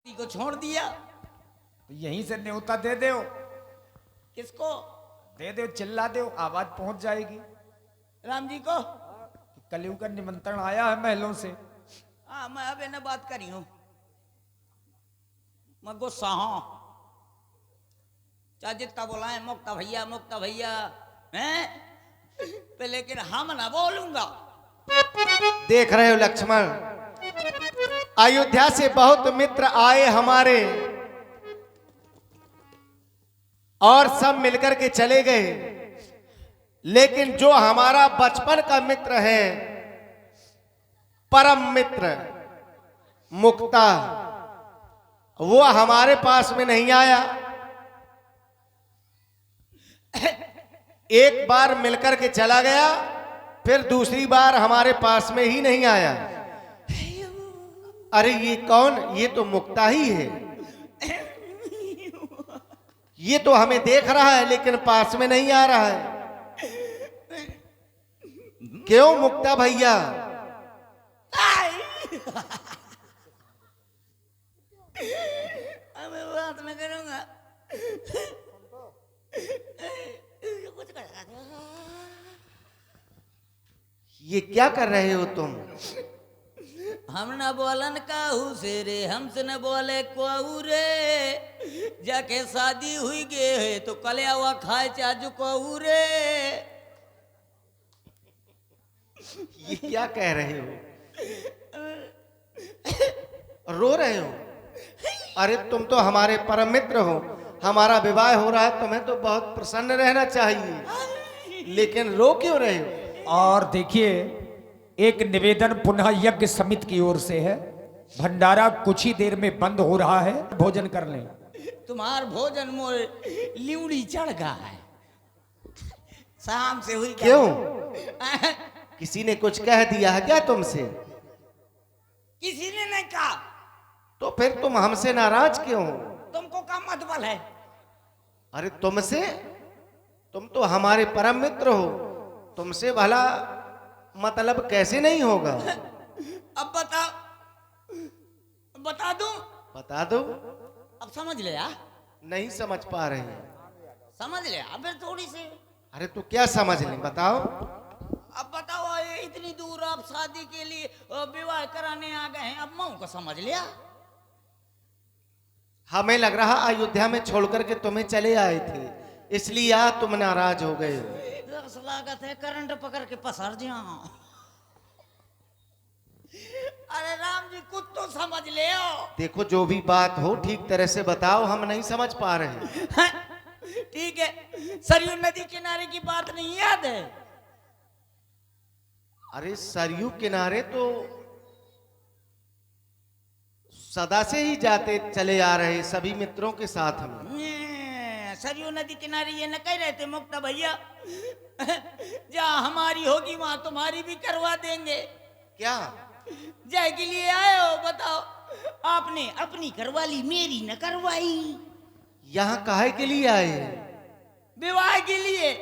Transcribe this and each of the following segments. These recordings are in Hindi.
को छोड़ दिया। तो यहीं से न्योता दे दो। किसको? दे दो, चिल्ला दो, आवाज पहुंच जाएगी। राम जी को। कलयुग का निमंत्रण आया है महलों से। हाँ, मैं अब इन्हें बात करी हूं। मैं गुस्सा हूं। चाहे जितना बोला है मुक्ता भैया हैं, पे लेकिन हम ना बोलूंगा। देख रहे हो लक्ष्मण, अयोध्या से बहुत मित्र आए हमारे और सब मिलकर के चले गए, लेकिन जो हमारा बचपन का मित्र है, परम मित्र मुक्ता, वो हमारे पास में नहीं आया। एक बार मिलकर के चला गया, फिर दूसरी बार हमारे पास में ही नहीं आया। अरे ये कौन? ये तो मुक्ता ही है। ये तो हमें देख रहा है लेकिन पास में नहीं आ रहा है। क्यों मुक्ता भैया? मैं बात में करूंगा। कुछ कर। ये क्या कर रहे हो तुम? हम न बोलन काहू से रे, हमसे न बोले कोऊ रे। जाके शादी हुई गे है तो कलिया हुआ खाए चाजू कोऊ रे। ये क्या कह रहे हो? रो रहे हो? अरे तुम तो हमारे परम मित्र हो, हमारा विवाह हो रहा है, तुम्हें तो बहुत प्रसन्न रहना चाहिए, लेकिन रो क्यों रहे हो? और देखिए, एक निवेदन पुनः यज्ञ समिति की ओर से है। भंडारा कुछ ही देर में बंद हो रहा है, भोजन कर लें। तुम्हार भोजन मोर लिवड़ी चढ़ गया है। शाम से हुई क्या? क्यों? किसी ने कुछ कह दिया है क्या तुमसे? किसी ने नहीं कहा। तो फिर तुम हमसे नाराज क्यों हो? तुमको क्या मतबल है? अरे तुमसे? तुम तो हमारे परम मित्र हो, तुमसे भला मतलब कैसे नहीं होगा? अब बता, बता दूं? बता दो। अब समझ ले यार। नहीं समझ पा रहे। समझ ले अब फिर थोड़ी सी। अरे तो क्या समझ लें, बताओ। अब बताओ, ये इतनी दूर आप शादी के लिए विवाह कराने आ गए हैं, अब मऊ को समझ लिया। हमें लग रहा अयोध्या में छोड़कर के तुम्हें चले आए थे, इसलिए आज तुम नाराज हो गए हो। लागत है करंट पकड़ के पसर जाओ। अरे राम जी कुछ तो समझ ले आओ। देखो जो भी बात हो ठीक तरह से बताओ, हम नहीं समझ पा रहे। ठीक है, सरयू नदी किनारे की बात नहीं याद है? अरे सरयू किनारे तो सदा से ही जाते चले आ रहे सभी मित्रों के साथ हम। सरयू नदी किनारे ये न कह रहे थे मुक्ता भैया, जहाँ हमारी होगी वहां तुम्हारी भी करवा देंगे। क्या जय के लिए आए हो बताओ? आपने अपनी करवा ली, मेरी न करवाई। यहाँ काहे के लिए आए? विवाह के लिए।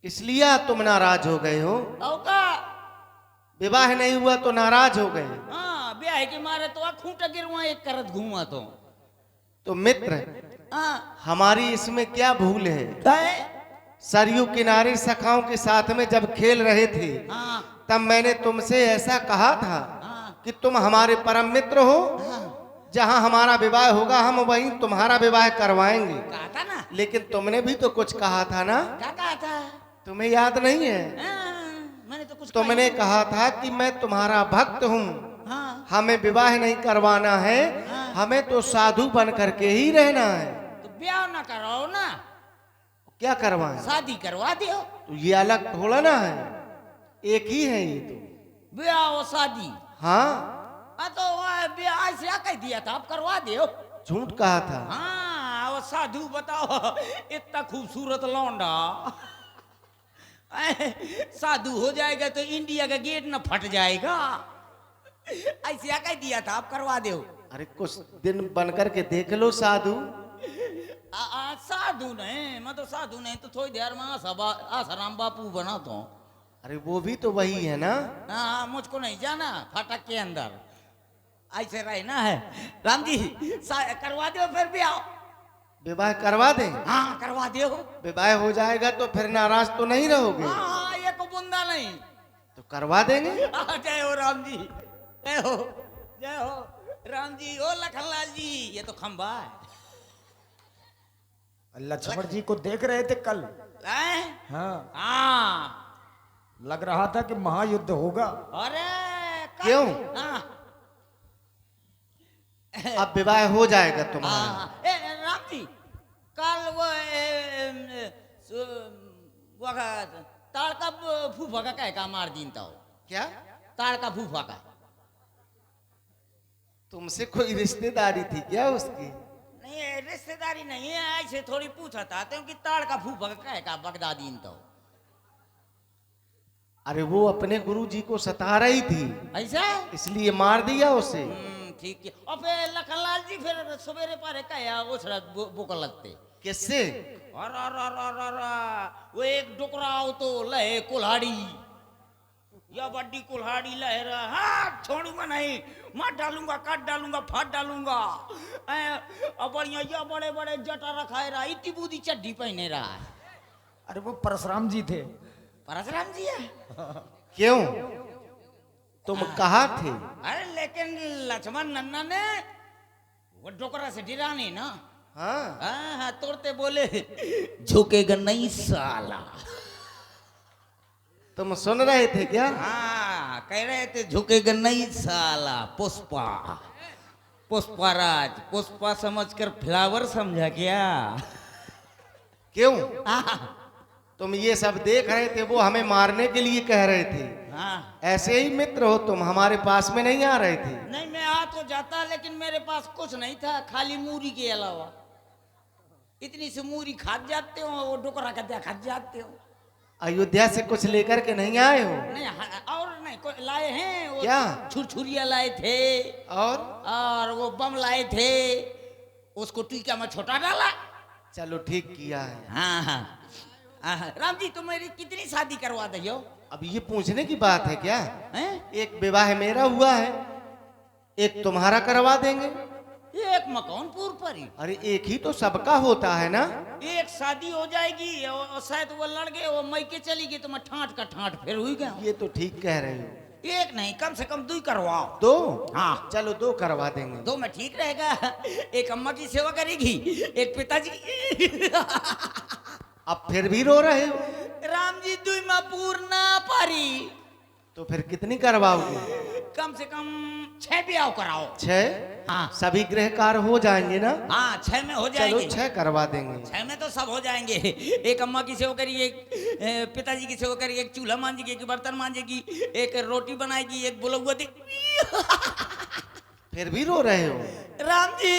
इसलिए तुम नाराज हो गए हो? का विवाह नहीं हुआ तो नाराज हो गए? हाँ, ब्याह के मारे तो खूंटा गिरवा एक करत घूमा तो मित्र, हाँ, हमारी इसमें क्या भूल है? सरयू किनारे सखाओं के साथ में जब खेल रहे थे, हाँ, तब मैंने तुमसे ऐसा कहा था हाँ, कि तुम हमारे परम मित्र हो, हाँ। जहां हमारा विवाह होगा हम वहीं तुम्हारा विवाह करवाएंगे। कहा था ना? लेकिन तुमने भी तो कुछ कहा था ना? क्या कहा था? तुम्हें याद नहीं है? मैंने तो कुछ तुमने कहा था कि मैं तुम्हारा भक्त हूँ, हाँ, हमें विवाह नहीं करवाना है, हाँ। हमें तो साधु बन करके ही रहना है। तो ब्याह ना कराओ ना, क्या करवाएं? शादी करवा दियो। तो ये अलग थोड़ा ना है, एक ही है ये तो। ब्याह और शादी। हाँ, तो ब्याह से कह दिया था, आप करवा दियो। झूठ कहा था। हाँ, वो साधु बताओ, इतना खूबसूरत लौंडा साधु हो जाएगा तो इंडिया का गेट न फट जाएगा। ऐसे कह दिया था, आप करवा दो। अरे कुछ दिन बन करके देख लो साधु। साधु नहीं, मैं तो साधु नहीं तो थोड़ी देर में आसाराम बापू बना तो। अरे वो भी तो वही है ना। हाँ, मुझको नहीं जाना फाटक के अंदर। ऐसे रहना है राम जी। करवा दो फिर भी आओ। विवाह करवा दें? हाँ करवा दो। विवाह हो जाएगा तो फिर नाराज तो नहीं रहोगे? हाँ ये को बुंदा नहीं। तो करवा देंगे। जय हो राम जी, जय हो, जय हो राम जी। ओ लखनलाल जी, ये तो खंबा है। लक्ष्मण जी को देख रहे थे कल। हाँ लग रहा था कि महायुद्ध होगा। अरे क्यों? हाँ। अब विवाह हो जाएगा तुम्हारा। राम जी कल वो ताड़ का फूफा का कह का मार दीन था। क्या? ताड़ का फूफा का। तुमसे कोई रिश्तेदारी थी क्या उसकी? नहीं रिश्तेदारी नहीं है, ऐसे थोड़ी पूछा था क्योंकि ताड़ का फूफा का कह का बगदादीन तो। अरे वो अपने गुरुजी को सता रही थी, ऐसा इसलिए मार दिया उसे। ठीक है। और फिर लखनलाल जी फिर सवेरे पारे कहा उछड़ा बोकर लगते। किससे? वो एक डुकरा हो तो लहे कुल्हाड़ी, या बड्डी कुल्हाड़ी लहे रहा। हाँ छोड़ूंगा नहीं, मार डालूंगा, काट डालूंगा, फाट डालूंगा। और बढ़िया या बड़े बड़े जटा रखाए रहा, इतनी बूदी चड्डी पहने रहा है। अरे वो परशुराम जी थे। परशुराम जी है? क्यों? तुम कहाँ थे? अरे लेकिन लक्ष्मण नन्ना ने वो डोकरा से डरा नहीं ना। हाँ हाँ तोड़ते बोले झुकेगा नहीं साला। तुम सुन रहे थे क्या? हाँ कह रहे थे झुकेगा नहीं साला। पुष्पा, पुष्पाराज, पुष्पा समझकर फ्लावर समझा क्या? क्यों? तुम ये सब देख रहे थे, वो हमें मारने के लिए कह रहे थे। हाँ ऐसे ही मित्र हो तुम, हमारे पास में नहीं आ रहे थे। नहीं मैं आ तो जाता, लेकिन मेरे पास कुछ नहीं था, खाली मूरी के अलावा। इतनी सी मूरी खा जाते हो, वो डोकरा का खा जाते हो। अयोध्या से कुछ लेकर के नहीं आए हो? नहीं और नहीं कोई लाए हैं। वो क्या? छुरछुरिया लाए थे और वो बम लाए थे, उसको टीका में छोटा डाला। चलो ठीक किया है। हाँ हाँ राम जी, तुम मेरी कितनी शादी करवा दो? अब ये पूछने की बात है क्या? हैं? एक विवाह मेरा हुआ है, एक तुम्हारा करवा देंगे। एक मकानपुर पर ही। अरे एक ही तो सबका होता है ना। एक शादी हो जाएगी और शायद वो लड़के वो मई के चली गई तो मैं ठाट का ठाट फिर हुई गया। ये तो ठीक कह रहे हो। एक नहीं कम से कम 2 करवाओ। 2? हाँ चलो 2 करवा देंगे। 2 में ठीक रहेगा। एक अम्मा की सेवा करेगी, एक पिताजी। अब फिर भी रो रहे हो? राम जी 2 में पूर्ण पारी। तो फिर कितनी करवाओगे? कम से कम 6 ब्याह कराओ। 6? हाँ सभी गृह कार्य हो जाएंगे ना? हाँ 6 में हो चलो जाएंगे। 6 करवा देंगे। 6 में तो सब हो जाएंगे। एक अम्मा की सेवा करिए, एक पिताजी की सेवा करिए, एक चूल्हा मांजेगी, एक बर्तन मांजेगी, एक रोटी बनाएगी, एक बुलौआ दे। फिर भी रो रहे हो? राम जी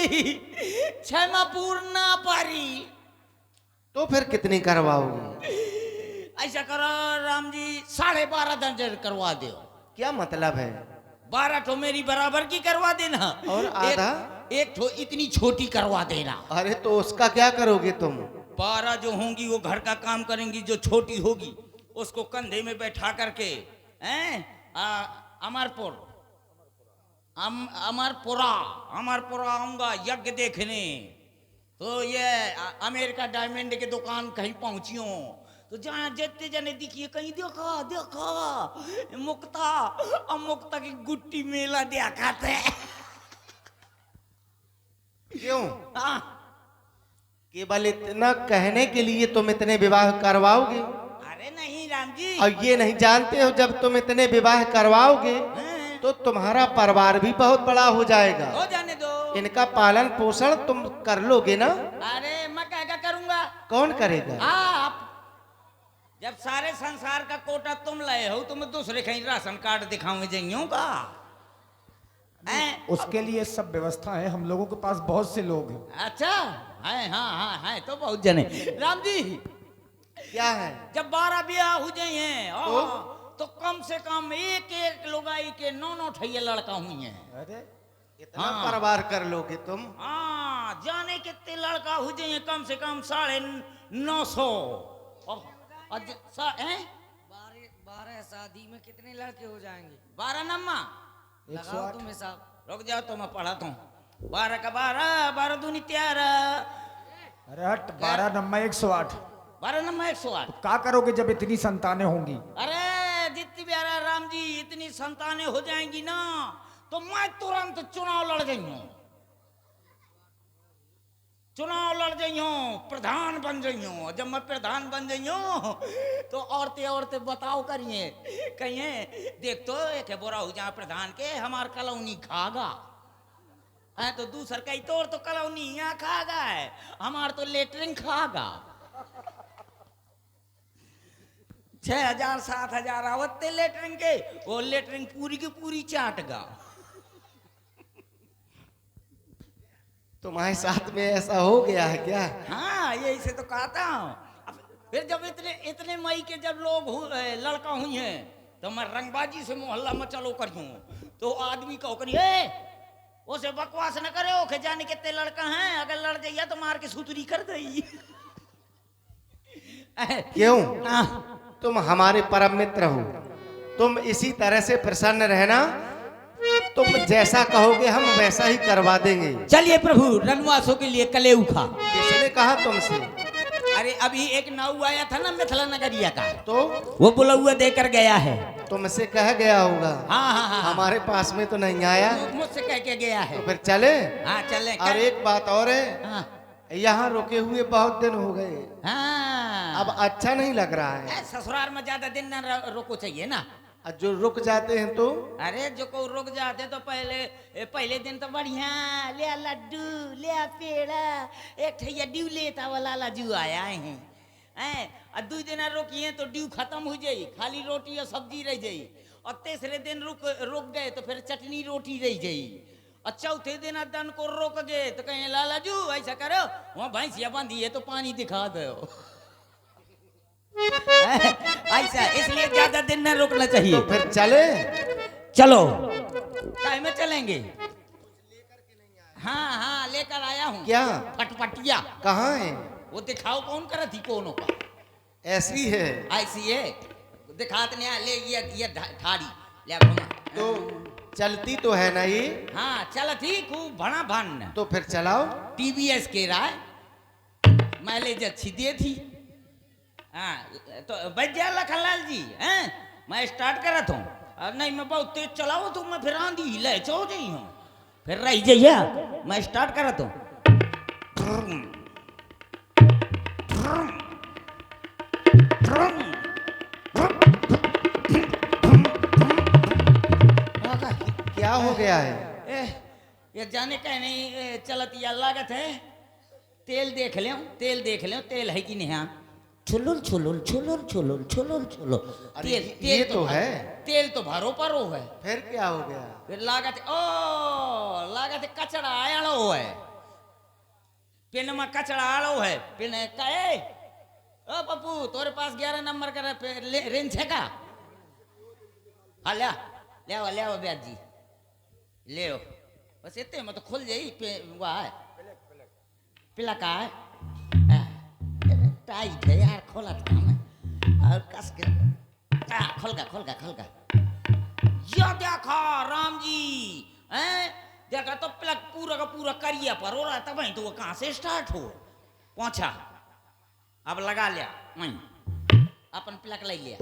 6 में पूर्ण पारी। तो फिर कितनी करवाओगे? ऐसा करो राम जी 12.5 दर्जन करवा दो। क्या मतलब है? 12 ठो मेरी बराबर की करवा देना और आधा? एक ठो इतनी छोटी करवा देना। अरे तो उसका क्या करोगे तुम? 12 जो होंगी वो घर का काम करेंगी, जो छोटी होगी उसको कंधे में बैठा करके अमरपुरा आऊंगा यज्ञ देखने। तो ये अमेरिका डायमंड के दुकान कहीं पहुंची हो तो जहाँ जितने जने दिखिए कहीं देखा देखा मुक्ता, और मुक्ता की गुट्टी मेला देखा थे। क्यों? हाँ केवल इतना कहने के लिए तुम इतने विवाह करवाओगे? अरे नहीं राम जी। और ये नहीं जानते हो जब तुम इतने विवाह करवाओगे तो तुम्हारा परिवार भी बहुत बड़ा हो जाएगा। हो जाने दो। इनका पालन पोषण तुम कर लोगे ना? अरे मैं क्या करूंगा? कौन करेगा? आप जब सारे संसार का कोटा तुम लाए हो तो मैं दूसरे कहीं राशन कार्ड दिखाऊंगे जइयों का। उसके लिए सब व्यवस्था है, हम लोगों के पास बहुत से लोग हैं। अच्छा है? हाँ हाँ है तो बहुत जने। राम जी क्या है? जब 12 ब्याह हो जाए तो कम से कम एक लुगाई के 9 ठैया लड़का हुई है। अरे इतना परिवार कर लोगे तुम? हाँ जाने कितने लड़का हो जाए, कम से कम 950। 12 शादी में कितने लड़के हो जाएंगे? 12 नम्मा लगाओ तुम हिसाब। रुक जाओ तो मैं पढ़ाता हूँ। 12 का 12, 12 दूनी 13, अरे हट, 12 नंबर 108। 12 नंबर 108। क्या करोगे जब इतनी संतानें होंगी? अरे जितनी प्यारा राम जी इतनी संतानें हो जाएंगी ना तो मैं तुरंत चुनाव लड़ गई हूँ, प्रधान बन गई हूँ। जब मैं प्रधान बन गई हूँ तो औरतें बताओ करिए, कहिए देख तो एक बोरा हो जा प्रधान के हमार कलौनी खागा है, तो दूसर कही तो कलौनी यहाँ खागा है, हमार तो लेटरिन खागा। 6,000 7,000 आवते लेटरिन के, वो लेटरिन पूरी की पूरी चाटगा। तुम्हारे साथ में ऐसा हो गया है क्या? हाँ यही से तो कहता हूँ। फिर जब इतने मई के जब लोग लड़का हुई हैं तो मैं रंगबाजी से मोहल्ला में चलो करूँ तो आदमी कहो करिए उसे बकवास न करे, ओके जाने कितने लड़का हैं, अगर लड़ जाइए तो मार के सुतरी कर दई। क्यों? हाँ। तुम हमारे परम मित्र हो, तुम इसी तरह से प्रसन्न रहना, तुम जैसा कहोगे हम वैसा ही करवा देंगे। चलिए प्रभु, रनवासों के लिए कले उखा। किसने कहा तुमसे? अरे अभी एक नाऊ आया था ना मिथिला नगरिया का, तो वो बुला हुआ देकर गया है। तुमसे कह गया होगा? हाँ हाँ हाँ, हमारे पास में तो नहीं आया। मुझसे कह के गया है। तो फिर चले? हाँ चले। और एक बात और है, हाँ यहाँ रुके हुए बहुत दिन हो गए, हाँ। अब अच्छा नहीं लग रहा है। ससुराल में ज्यादा दिन ना रुको चाहिए ना। और जो रुक जाते हैं तो? अरे जो को रुक जाते तो पहले दिन तो बढ़िया ले लड्डू ले पेड़ा एक ठैया ड्यू लेता वाला लाजू आया है, और 2 दिन रुकिए तो ड्यू खत्म हो जाई, खाली रोटी और सब्जी रह जाई, और तीसरे दिन रुक गए तो फिर चटनी रोटी रह जाई, और चौथे दिन दन को रोक गए तो कहें लालाजू ऐसा करो वहाँ भैंसिया बांधी है तो पानी दिखा दो। ऐसा इसलिए ज्यादा दिन न रुकना चाहिए। तो फिर चले? चलो टाइम में चलेंगे। हाँ हाँ लेकर आया हूँ। क्या? फटफटिया। कहाँ है? वो दिखाओ कौन कर थी कोनो का। ऐसी है? ऐसी है दिखात नहीं ले ये ठाड़ी ले घुमा। तो चलती तो है ना ये? हाँ चल थी खूब भना भन। तो फिर चलाओ। TVS के राय माइलेज अच्छी दे थी। हाँ तो बच जा लखनलाल जी हैं, मैं स्टार्ट करा था और नहीं मैं बहुत तेज चलाओ तो मैं फिर आंधी ले चो जाई हूँ फिर रही जाइए, मैं स्टार्ट करा था। क्या हो गया है? ये जाने का नहीं चलत या लागत है। तेल देख ले, तेल है कि नहीं? हाँ छुलुल छुलुल छुलुल छुलुल छुलुल छुलुल। ये तो है। तेल तो भरो परो है। फिर क्या हो गया? फिर लागत कचड़ा आड़ो है, पिन में कचड़ा आड़ो है। पिन कहे ओ पप्पू तोरे पास 11 नंबर का रेंज है का? हाँ ले आओ ब्याज जी ले आओ, बस इतने में तो खुल जाई। वह है पिला का है टाइट है यार, खोला था मैं और कस के खोल का। या देखा राम जी हैं, देखा तो प्लग पूरा का पूरा करिया पर हो रहा था भाई, तो वो कहाँ से स्टार्ट हो पहुंचा। अब लगा लिया मैं अपन प्लग ले लिया,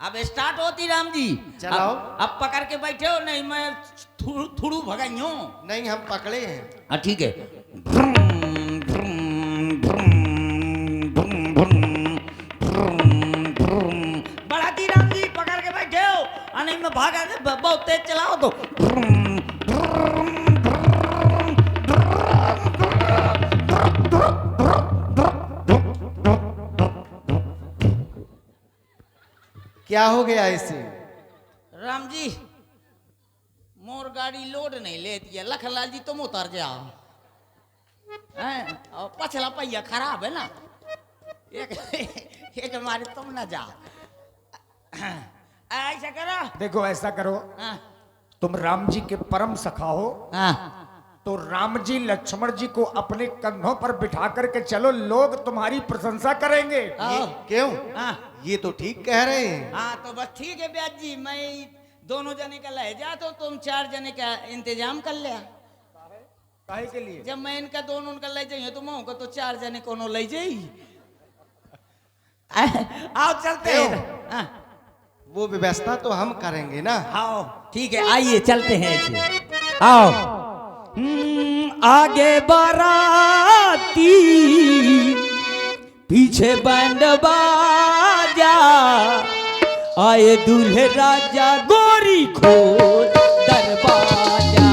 अब स्टार्ट होती राम जी। चलाओ। अब पकड़ के बैठे हो? नहीं मैं थोड़ू भगाई हूँ। नहीं हम पकड़े हैं। हाँ ठीक है। बढ़ाती राम जी पकड़ के बैठे हो, नहीं मैं भागा बहुत तेज चलाओ तो। क्या हो गया इसे? राम जी मोर गाड़ी लोड नहीं लेती है, लखनलाल जी तुम उतर जाओ। और पछला पहिया खराब है ना, एक हमारे तुम ना जाओ। ऐसा करो। देखो ऐसा करो, तुम राम जी के परम सखा हो, तो राम जी लक्ष्मण जी को अपने कंधों पर बिठा करके चलो, लोग तुम्हारी प्रशंसा करेंगे। क्यों? ये तो ठीक कह रहे हैं। हाँ तो बस ठीक है ब्याज जी, मैं दोनों जने का ले जा तो तुम 4 जने का इंतजाम कर लिया। काहे के लिए? जब मैं इनका दोनों उनका ले जाइए तो मैं तो 4 जने कोनो ले जाई। आओ चलते हैं। हाँ, वो व्यवस्था तो हम करेंगे ना। आओ ठीक है, आइए चलते हैं ऐसे। आओ। आगे बाराती पीछे बैंड बाजा, आए दूल्हे राजा गोरी खोल दरवाजा।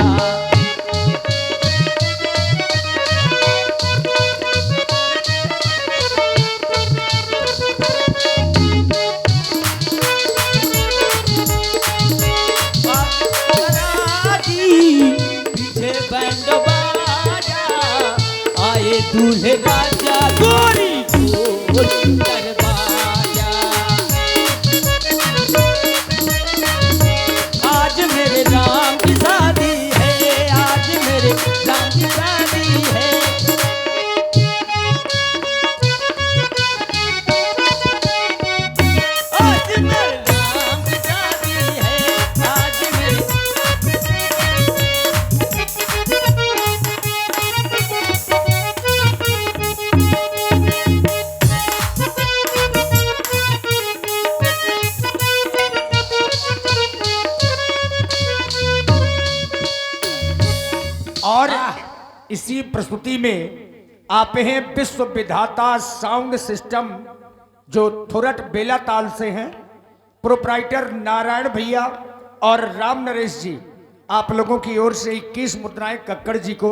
पीछे बैंड बाजा, आए दूल्हे राजा गोरी खोल दरवाजा। आज मेरे राम की शादी है, आज मेरे राम की शादी है। आज मेरे राम की शादी है, आज मेरे और इसी प्रस्तुति में आप हैं विश्व विधाता साउंड सिस्टम जो थोरट बेलाताल से हैं, प्रोप्राइटर नारायण भैया और राम नरेश जी। आप लोगों की ओर से 21 मुद्राएं कक्कड़ जी को